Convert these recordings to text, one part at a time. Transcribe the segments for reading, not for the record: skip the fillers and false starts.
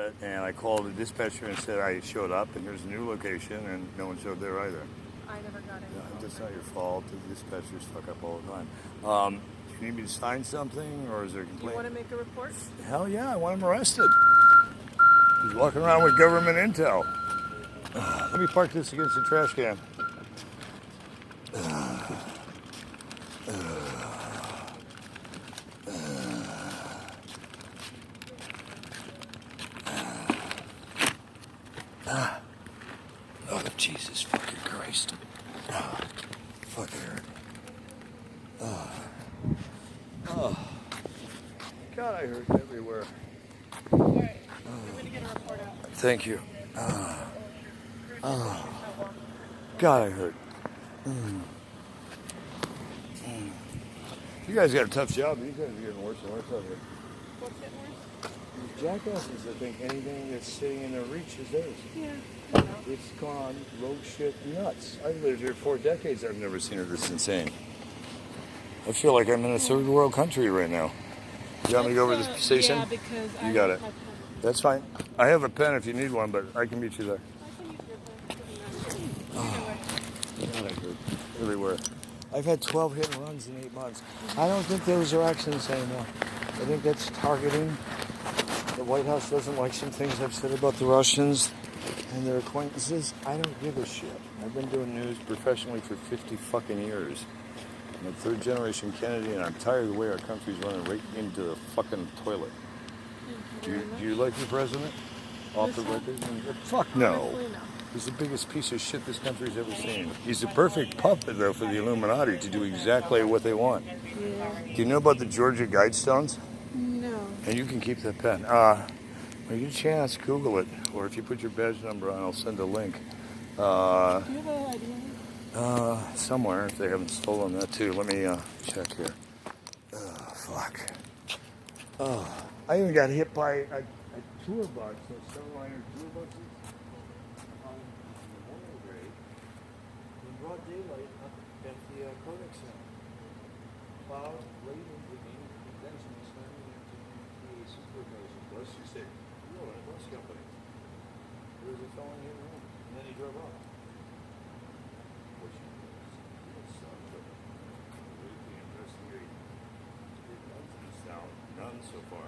it, and I called the dispatcher and said I showed up, and here's a new location, and no one showed there either. I never got it. That's not your fault. The dispatchers fuck up all the time. Do you need me to sign something, or is there a complaint? Do you want to make a report? Hell yeah, I want him arrested. He's walking around with government intel. Let me park this against the trash can. Oh, Jesus fucking Christ. Oh, fucking hurt. Oh. God, I hurt everywhere. Alright, I'm going to get a report out. Thank you. God, I hurt. You guys got a tough job. These guys are getting worse and worse out here. What's getting worse? These jackasses that think anything that's sitting in their reach is theirs. Yeah. It's gone rogue shit nuts. I've lived here 4 decades. I've never seen it this insane. I feel like I'm in a third world country right now. You want me to go over to the station? Yeah, because you got it. That's fine. I have a pen if you need one, but I can meet you there. I can use your pen. God, I hurt everywhere. I've had 12 hit and runs in 8 months. I don't think those are accidents anymore. I think that's targeting. The White House doesn't like some things I've said about the Russians and their acquaintances. I don't give a shit. I've been doing news professionally for 50 fucking years. I'm a 3rd generation Kennedy, and I'm tired of the way our country's running right into the fucking toilet. Do you like your president? Off the record? Fuck no. He's the biggest piece of shit this country's ever seen. He's the perfect puppet, though, for the Illuminati to do exactly what they want. Yeah. Do you know about the Georgia Guidestones? No. And you can keep that pen. When you get a chance, Google it. Or if you put your badge number on, I'll send a link. Do you have an idea? Somewhere, if they haven't stolen that too. Let me check here. Fuck. I even got hit by a tour bus, those Starliner tour buses, on Memorial Day, in broad daylight up at the Kodak Center. Cloud, late into the game, convention, slamming into P.K.A. supercars and bus. You say, you're in a bus company. There was a fellow in here, and then he drove off. None so far.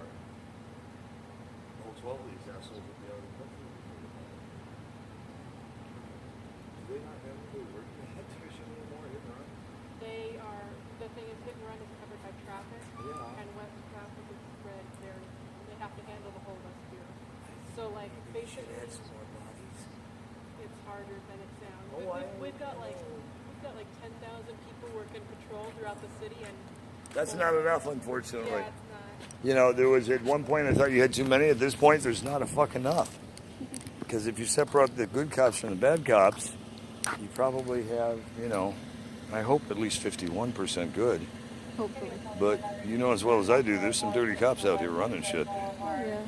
All 12 of these assholes will be out of the country. Do they not have anybody working in that division anymore? Hit and run? They are, the thing is, hit and run is covered by traffic, and west traffic is spread there. They have to handle the whole West Bureau. So, like, basically, Add some more bodies. it's harder than it sounds. Oh, We've got like 10,000 people working patrol throughout the city, and That's not enough, unfortunately. yeah, it's not. You know, there was at one point I thought you had too many. At this point, there's not a fuck enough. Because if you separate the good cops from the bad cops, you probably have, you know, I hope at least 51% good. Hopefully. But you know as well as I do, there's some dirty cops out here running shit. Yeah.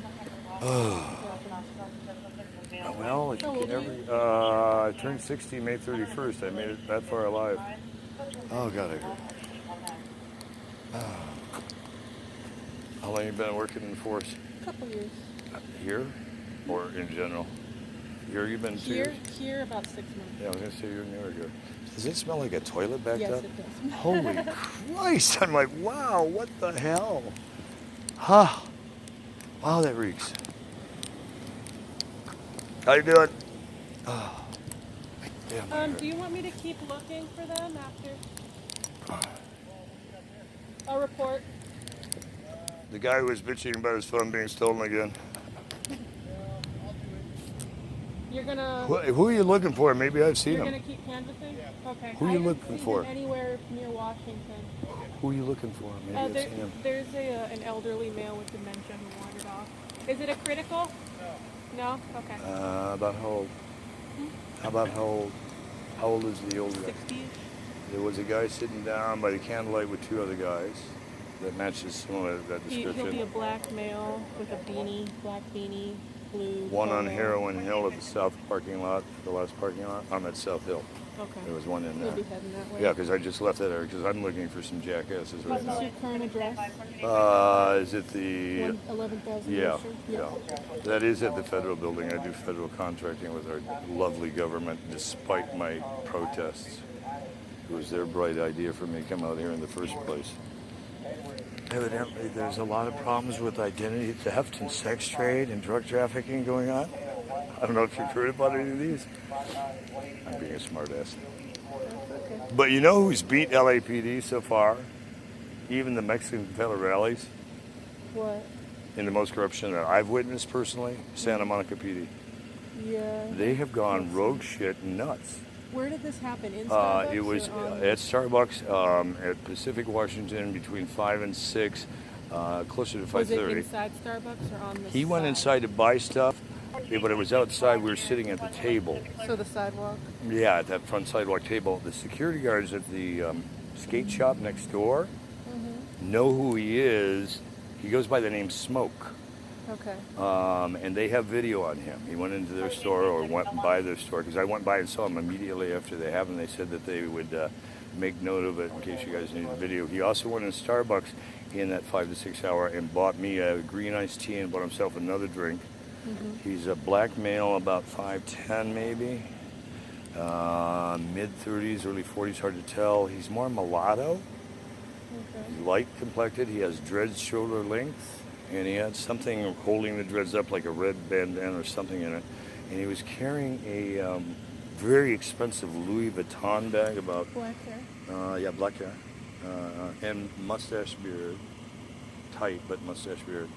Well, I turned 60 May 31st. I made it that far alive. Oh, God, I hurt. How long have you been working in the force? A couple years. Here? Or in general? Here you've been 2 years? Here about 6 months. Yeah, I was going to say you're newer here. Does it smell like a toilet backed Yes, up? it does. Holy Christ! I'm like, wow, what the hell? Huh. Wow, that reeks. How you doing? Oh. Damn, Do you want me to keep looking for them after a report? the guy who was bitching about his phone being stolen again. You're gonna. Who are you looking for? Maybe I've seen You're him. gonna keep canvassing. Okay. Who are you I looking haven't seen for? him anywhere near Washington. Who are you looking for? Maybe I've seen him. There's an elderly male with dementia who wandered off. Is it a critical? No. Okay. About how old? How about how old? How old is the older guy? 60. There was a guy sitting down by the candlelight with 2 other guys that matches similar to that He'll be a description. black male with a beanie, black beanie, blue. One on polo. Heroin Hill at the south parking lot, the last parking lot. I'm at South Hill. Okay. There was one in You'll there. be heading that way. Yeah, because I just left that area because I'm looking for some jackasses right Is now. your current address? Is it the... 11,000 Yeah, Wilshire? yeah. That is at the federal building. I do federal contracting with our lovely government despite my protests. It was their bright idea for me to come out here in the first place. Evidently, there's a lot of problems with identity theft and sex trade and drug trafficking going on. I don't know if you've heard about any of these. I'm being a smartass. Okay. But you know who's beat LAPD so far? Even the Mexican federales? What? In the most corruption that I've witnessed personally, Santa Monica PD. Yeah. They have gone rogue shit nuts. Where did this happen? In Starbucks? It was or on... at Starbucks at Pacific Washington between 5 and 6, closer to 5:30. Was it inside Starbucks or on the He went side? inside to buy stuff, but it was outside. We were sitting at the table. So the sidewalk? Yeah, at that front sidewalk table. The security guards at the skate shop next door know who he is. He goes by the name Smoke. Okay. And they have video on him. He went into their store or went by their store because I went by and saw him immediately after they have him. They said that they would make note of it in case you guys need the video. He also went in Starbucks in that 5 to 6 hour and bought me a green iced tea and bought himself another drink. He's a black male, about 5'10" maybe, mid-30s, early 40s, hard to tell. He's more mulatto, light complected. He has dreads shoulder length, and he had something holding the dreads up like a red bandana or something in it. And he was carrying a very expensive Louis Vuitton bag, about Black hair? yeah, black hair, and mustache beard, tight but mustache beard.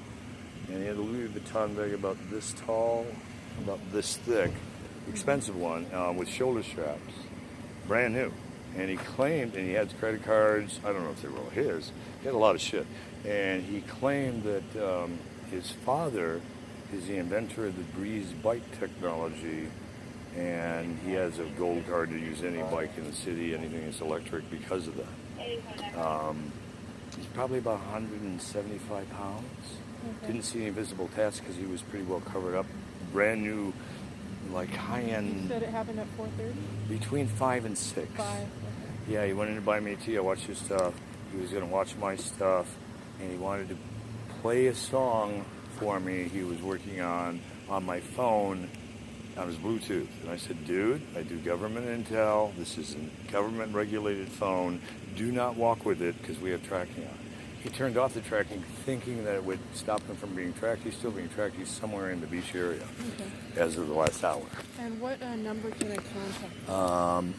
And he had a Louis Vuitton bag about this tall, about this thick, expensive one, with shoulder straps, brand new. And he claimed, and he had credit cards, I don't know if they were all his, he had a lot of shit. And he claimed that his father is the inventor of the Breeze bike technology, and he has a gold card to use any bike in the city, anything that's electric, because of that. He's probably about 175 pounds. Didn't see any visible tats because he was pretty well covered up. Brand new, like high-end. You said it happened at 4:30? Between 5 and 6. 5. Okay. Yeah, he went in to buy me a tea. I watched his stuff. He was going to watch my stuff, and he wanted to play a song for me he was working on my phone on his Bluetooth. And I said, dude, I do government intel. This is a government-regulated phone. Do not walk with it because we have tracking on it. He turned off the tracking thinking that it would stop him from being tracked. He's still being tracked. He's somewhere in the beach area as of the last hour. And what number can I contact?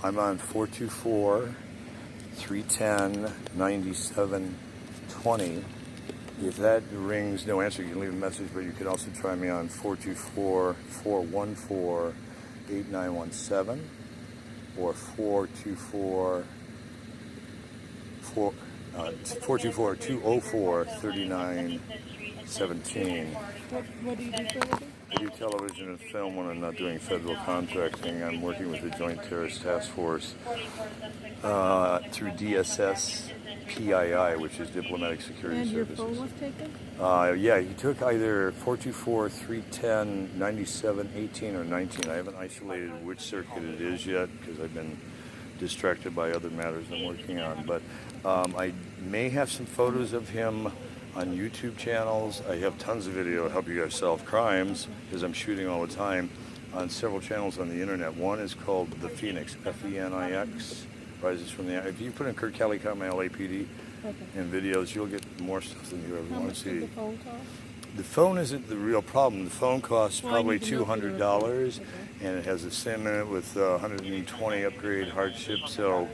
I'm on 424-310-9720. If that rings, no answer, you can leave a message, but you can also try me on 424-414-8917 or 424-204-3917. What do you do for a living? I do television and film when I'm not doing federal contracting. I'm working with the Joint Terrorist Task Force through DSS P.K.A, which is Diplomatic Security And your Services. phone was taken? Yeah, he took either 424-310-9718 or 19. I haven't isolated which circuit it is yet because I've been distracted by other matters I'm working on. But I may have some photos of him on YouTube channels. I have tons of video to help you guys solve crimes because I'm shooting all the time on several channels on the internet. One is called The Phoenix, F-E-N-I-X, rises from the... If you put in Kurt Kelly, LAPD, and videos, you'll get more stuff than you ever want to see. How much did the phone cost? The phone isn't the real problem. The phone costs probably $200, and it has a SIM in it with 120 upgrade hardship. So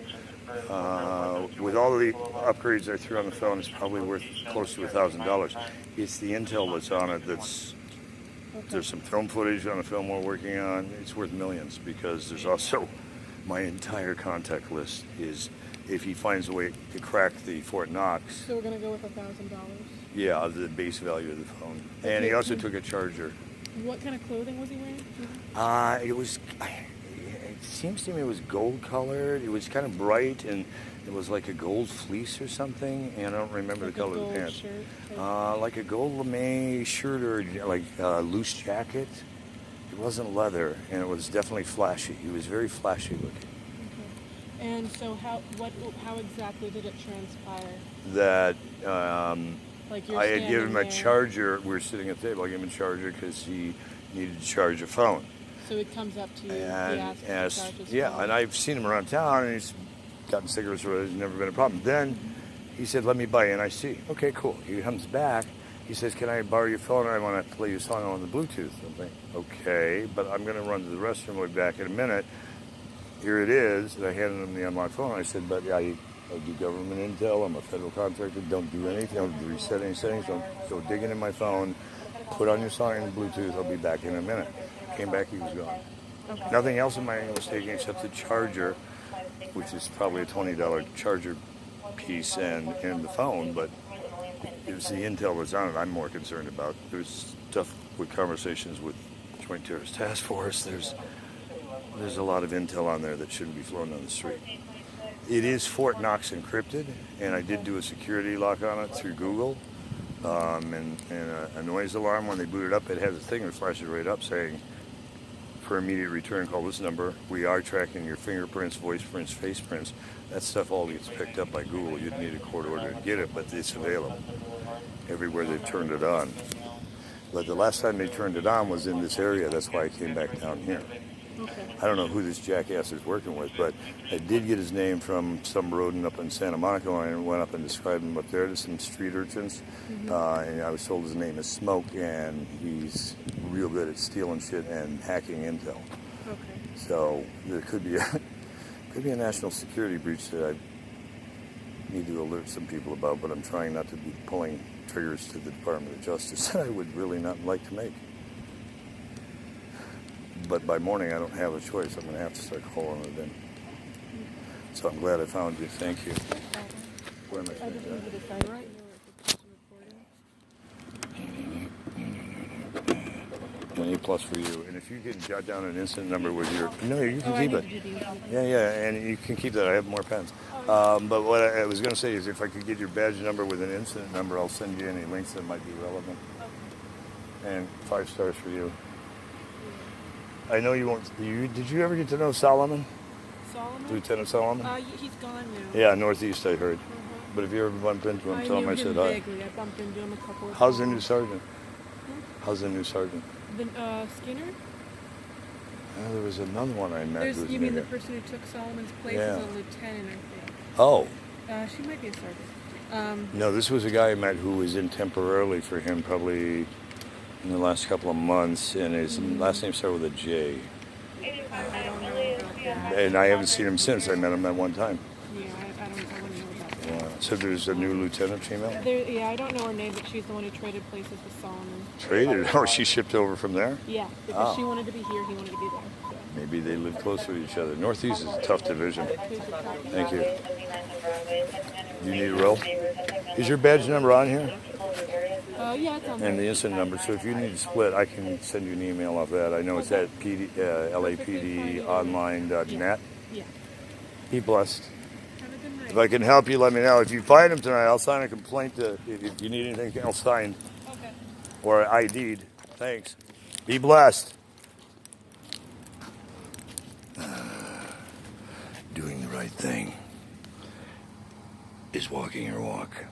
with all of the upgrades I threw on the phone, it's probably worth close to $1,000. It's the intel that's on it that's... There's some film footage on the film we're working on. It's worth millions because there's also my entire contact list is if he finds a way to crack the Fort Knox. So we're going to go with $1,000. Yeah, the base value of the phone. And he also took a charger. What kind of clothing was he wearing? It seems to me it was gold colored. It was kind of bright and it was like a gold fleece or something. And I don't remember Like the color of the pants. Like a gold lame shirt or like a loose jacket. It wasn't leather and it was definitely flashy. He was very flashy looking. And so how exactly did it transpire? That Like you're I had given him a standing there. charger. We were sitting at the table. I gave him a charger because he needed to charge a phone. So it comes up to you. And he asks to charge his yeah, phone. and I've seen him around town, and he's gotten cigarettes. It's never been a problem. Then he said, "Let me buy you an IC." Okay, cool. He comes back. He says, "Can I borrow your phone? I want to play you a song on the Bluetooth." I'm like, "Okay, but I'm going to run to the restroom. I'll be back in a minute." Here it is. And I handed him the unlocked phone. I said, "But I do government intel. I'm a federal contractor. Don't do anything. Don't reset any settings. Don't go digging in my phone. Put on your song on the Bluetooth. I'll be back in a minute." Came back. He was gone. Okay. Nothing else in my angle was taken except the charger, which is probably a $20 charger piece, and the phone, but it was the intel that's on it I'm more concerned about. There's stuff with conversations with Joint Terrorist Task Force. There's a lot of intel on there that shouldn't be flown on the street. It is Fort Knox encrypted, and I did do a security lock on it through Google, and a noise alarm when they boot it up. It has a thing that flashes right up saying, "For immediate return, call this number. We are tracking your fingerprints, voice prints, face prints." That stuff all gets picked up by Google. You'd need a court order to get it, but it's available everywhere they've turned it on. But the last time they turned it on was in this area. That's why I came back down here. Okay. I don't know who this jackass is working with, but I did get his name from some rodent up in Santa Monica. I went up and described him up there to some street urchins. And I was told his name is Smoke, and he's real good at stealing shit and hacking intel. Okay. So there could be a national security breach that I need to alert some people about, but I'm trying not to be pulling triggers to the Department of Justice that I would really not like to make. But by morning, I don't have a choice. I'm going to have to start calling it in. So I'm glad I found you. Thank you. Where am I? I just needed to sign right now if it's recording. An A+ for you. And if you can jot down an incident number with your... No, you can I keep need it. to do the incident. Yeah, and you can keep that. I have more pens. But what I was going to say is if I could get your badge number with an incident number, I'll send you any links that might be relevant. Okay. And 5 stars for you. I know you won't... Did you ever get to know Solomon? Solomon? Lieutenant Solomon? He's gone now. Yeah, Northeast, I heard. But if you ever bumped into him, tell him I said hi. Vaguely. I bumped into him a couple of How's the times. new sergeant? How's the new sergeant? Skinner? There was another one I met. You mean the person who took Solomon's place Yeah. is a lieutenant, I think. Oh. She might be a sergeant. No, this was a guy I met who was in temporarily for him probably in the last couple of months, and his last name started with a J. I don't know about that. And I haven't seen him since. I met him at one time. Yeah, I wouldn't know about that. So there's a new lieutenant female? I don't know her name, but she's the one who traded places with Solomon. Traded? Or she shipped over from there? Yeah, because she wanted to be here, he wanted to be there. So. Maybe they live close to each other. Northeast is a tough division. Thank you. You need a roll? Is your badge number on here? Yeah, it's on And there. the incident number. So if you need to split, I can send you an email off that. I know it's at lapdonline.net. Yeah. Be blessed. Have a good night. If I can help you, let me know. If you find him tonight, I'll sign a complaint. If you need anything else signed Okay. or ID'd. Thanks. Be blessed. Doing the right thing is walking your walk.